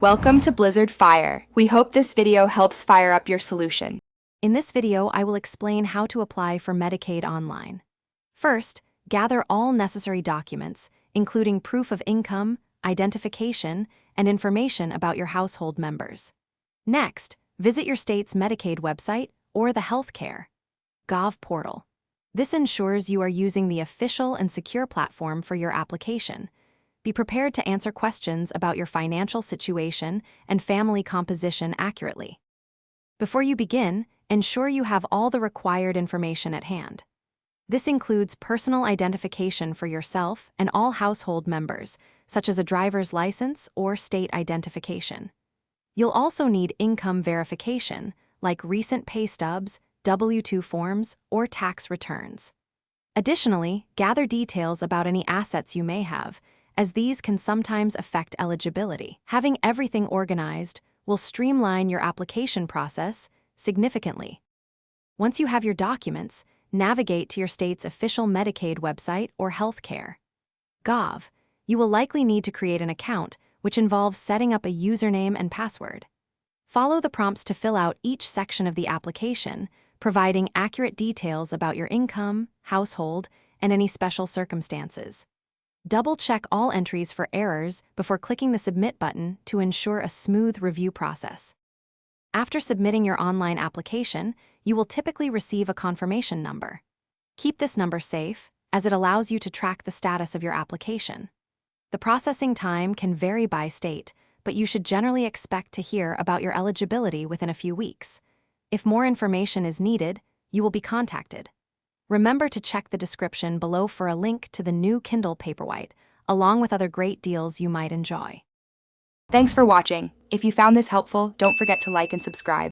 Welcome to Blizzard Fire. We hope this video helps fire up your solution. In this video, I will explain how to apply for Medicaid online. First, gather all necessary documents, including proof of income, identification, and information about your household members. Next, visit your state's Medicaid website or the healthcare.gov portal. This ensures you are using the official and secure platform for your application. Be prepared to answer questions about your financial situation and family composition accurately. Before you begin, ensure you have all the required information at hand. This includes personal identification for yourself and all household members, such as a driver's license or state identification. You'll also need income verification, like recent pay stubs, W-2 forms, or tax returns. Additionally, gather details about any assets you may have, as these can sometimes affect eligibility. Having everything organized will streamline your application process significantly. Once you have your documents, navigate to your state's official Medicaid website or healthcare.gov. You will likely need to create an account, which involves setting up a username and password. Follow the prompts to fill out each section of the application, providing accurate details about your income, household, and any special circumstances. Double-check all entries for errors before clicking the Submit button to ensure a smooth review process. After submitting your online application, you will typically receive a confirmation number. Keep this number safe, as it allows you to track the status of your application. The processing time can vary by state, but you should generally expect to hear about your eligibility within a few weeks. If more information is needed, you will be contacted. Remember to check the description below for a link to the new Kindle Paperwhite, along with other great deals you might enjoy. Thanks for watching. If you found this helpful, don't forget to like and subscribe.